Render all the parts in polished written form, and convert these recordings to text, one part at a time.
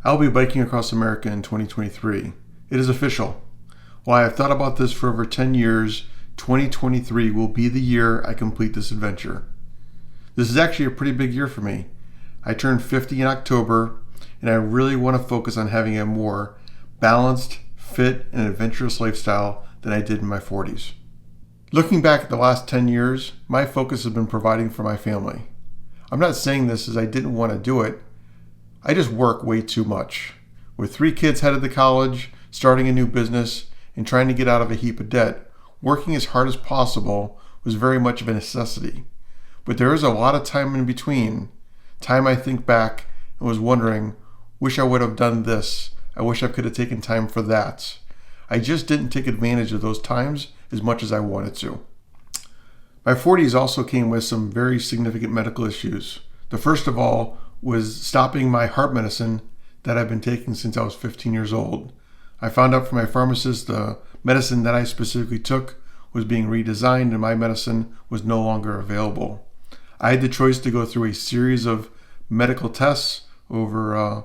I'll be biking across America in 2023. It is official. While I have thought about this for over 10 years, 2023 will be the year I complete this adventure. This is actually a pretty big year for me. I turned 50 in October, and I really want to focus on having a more balanced, fit, and adventurous lifestyle than I did in my 40s. Looking back at the last 10 years, my focus has been providing for my family. I'm not saying this as I didn't want to do it. I just work way too much. With 3 kids headed to college, starting a new business, and trying to get out of a heap of debt, working as hard as possible was very much of a necessity. But there is a lot of time in between. Time I think back and was wondering, wish I would have done this. I wish I could have taken time for that. I just didn't take advantage of those times as much as I wanted to. My 40s also came with some very significant medical issues. The first of all was stopping my heart medicine that I've been taking since I was 15 years old. I found out from my pharmacist the medicine that I specifically took was being redesigned and my medicine was no longer available. I had the choice to go through a series of medical tests over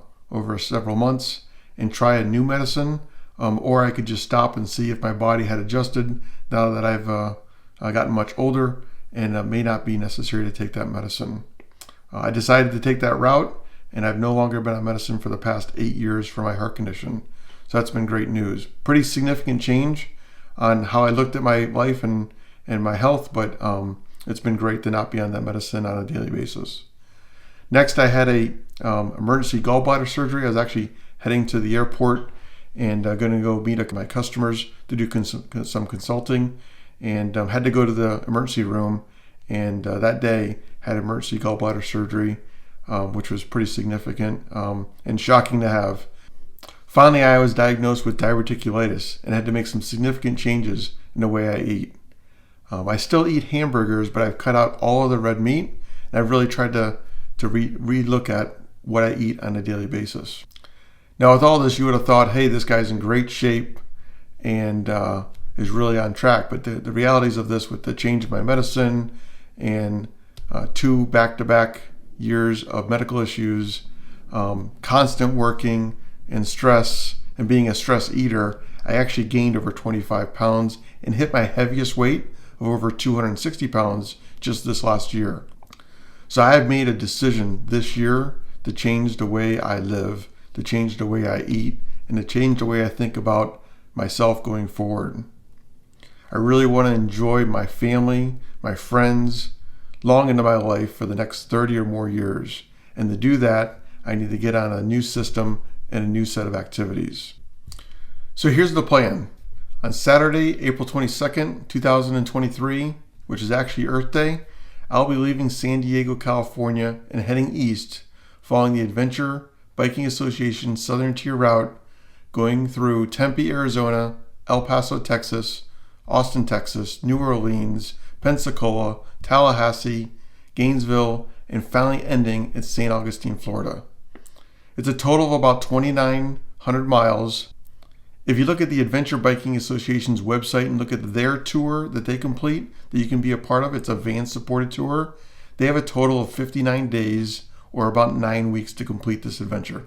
several months and try a new medicine, or I could just stop and see if my body had adjusted now that I've gotten much older, and it may not be necessary to take that medicine. I decided to take that route, and I've no longer been on medicine for the past 8 years for my heart condition. So that's been great news. Pretty significant change on how I looked at my life and my health, but it's been great to not be on that medicine on a daily basis. Next, I had a emergency gallbladder surgery. I was actually heading to the airport and going to go meet my customers to do some consulting, and had to go to the emergency room, and that day had emergency gallbladder surgery, which was pretty significant and shocking to have. Finally, I was diagnosed with diverticulitis and had to make some significant changes in the way I eat. I still eat hamburgers, but I've cut out all of the red meat, and I've really tried to re-look at what I eat on a daily basis. Now, with all this, you would have thought, hey, this guy's in great shape and is really on track. But the realities of this, with the change in my medicine and 2 back-to-back years of medical issues, constant working and stress, and being a stress eater, I actually gained over 25 pounds and hit my heaviest weight of over 260 pounds just this last year. So I have made a decision this year to change the way I live, to change the way I eat, and to change the way I think about myself going forward. I really want to enjoy my family, my friends, long into my life for the next 30 or more years. And to do that, I need to get on a new system and a new set of activities. So here's the plan. On Saturday, April 22nd, 2023, which is actually Earth Day, I'll be leaving San Diego, California, and heading east, following the Adventure Biking Association Southern Tier route, going through Tempe, Arizona, El Paso, Texas, Austin, Texas, New Orleans, Pensacola, Tallahassee, Gainesville, and finally ending at St. Augustine, Florida. It's a total of about 2,900 miles. If you look at the Adventure Biking Association's website and look at their tour that they complete, that you can be a part of, it's a van-supported tour. They have a total of 59 days, or about 9 weeks, to complete this adventure.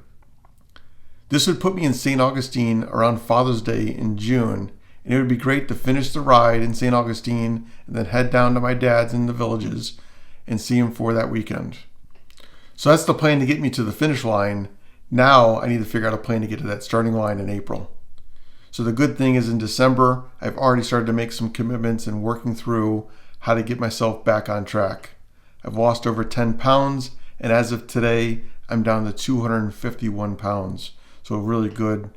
This would put me in St. Augustine around Father's Day in June, and it would be great to finish the ride in St. Augustine and then head down to my dad's in the villages and see him for that weekend. So that's the plan to get me to the finish line. Now I need to figure out a plan to get to that starting line in April. So the good thing is, in December, I've already started to make some commitments and working through how to get myself back on track. I've lost over 10 pounds, and as of today, I'm down to 251 pounds. So a really good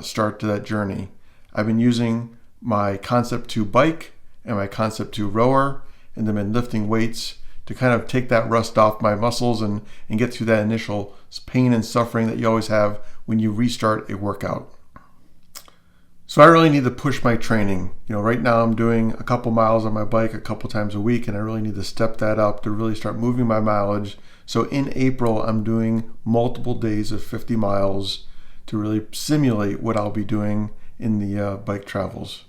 start to that journey. I've been using my Concept 2 bike and my Concept 2 rower, and then been lifting weights to kind of take that rust off my muscles and get through that initial pain and suffering that you always have when you restart a workout. So I really need to push my training. Right now I'm doing a couple miles on my bike a couple times a week, and I really need to step that up to really start moving my mileage. So in April, I'm doing multiple days of 50 miles to really simulate what I'll be doing in the bike travels.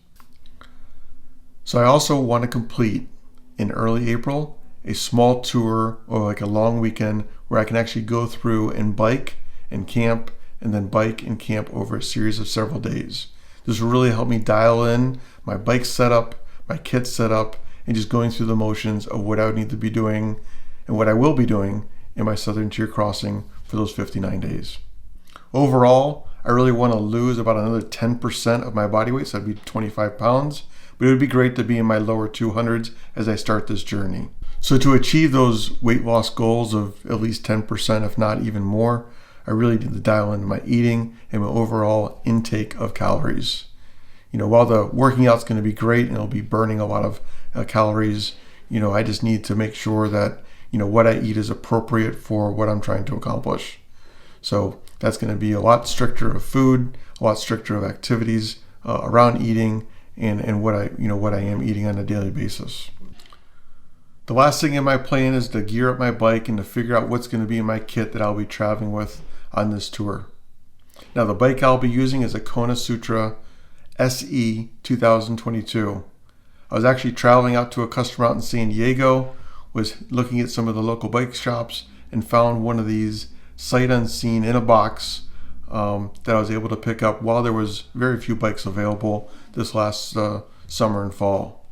So I also want to complete in early April a small tour, or like a long weekend, where I can actually go through and bike and camp and then bike and camp over a series of several days. This will really help me dial in my bike setup, my kit setup, and just going through the motions of what I would need to be doing and what I will be doing in my Southern Tier crossing for those 59 days. Overall, I really want to lose about another 10% of my body weight, so that'd be 25 pounds, but it would be great to be in my lower 200s as I start this journey. So to achieve those weight loss goals of at least 10%, if not even more, I really need to dial into my eating and my overall intake of calories. While the working out's going to be great and it'll be burning a lot of calories, I just need to make sure that, what I eat is appropriate for what I'm trying to accomplish. So that's going to be a lot stricter of food, a lot stricter of activities around eating and what I am eating on a daily basis. The last thing in my plan is to gear up my bike and to figure out what's going to be in my kit that I'll be traveling with on this tour. Now the bike I'll be using is a Kona Sutra SE 2022. I was actually traveling out to a customer out in San Diego, was looking at some of the local bike shops and found one of these sight unseen in a box that I was able to pick up while there was very few bikes available this last summer and fall.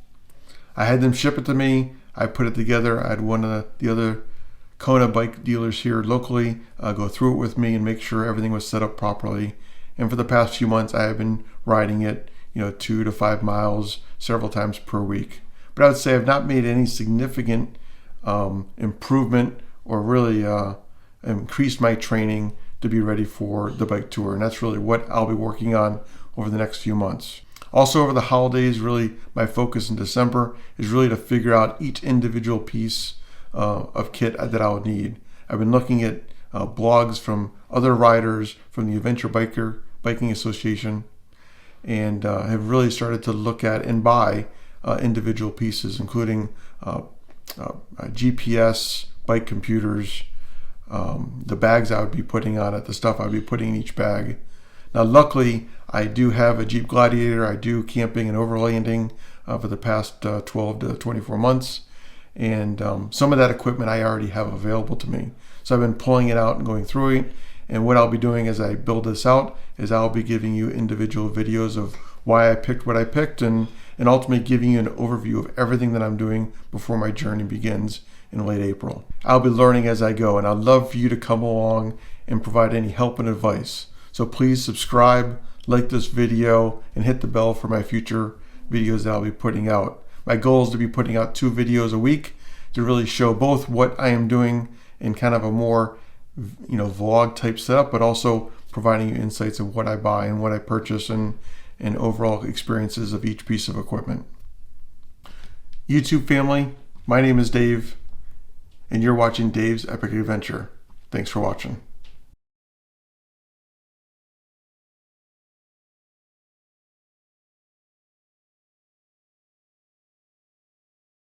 I had them ship it to me. I put it together. I had one of the other Kona bike dealers here locally go through it with me and make sure everything was set up properly. And for the past few months, I have been riding it, 2 to 5 miles several times per week. But I would say I've not made any significant improvement or really increased my training to be ready for the bike tour. And that's really what I'll be working on over the next few months. Also over the holidays, really my focus in December is really to figure out each individual piece of kit that I'll need. I've been looking at blogs from other riders from the Adventure Biking Association and have really started to look at and buy individual pieces, including GPS, bike computers, the bags I would be putting on it, the stuff I would be putting in each bag. Now, luckily, I do have a Jeep Gladiator. I do camping and overlanding for the past 12 to 24 months. And some of that equipment I already have available to me. So I've been pulling it out and going through it. And what I'll be doing as I build this out is I'll be giving you individual videos of why I picked what I picked and ultimately giving you an overview of everything that I'm doing before my journey begins in late April. I'll be learning as I go, and I'd love for you to come along and provide any help and advice. So please subscribe, like this video, and hit the bell for my future videos that I'll be putting out. My goal is to be putting out 2 videos a week to really show both what I am doing in kind of a more vlog type setup, but also providing you insights of what I buy and what I purchase and overall experiences of each piece of equipment. YouTube family, my name is Dave, and you're watching Dave's Epic Adventure. Thanks for watching.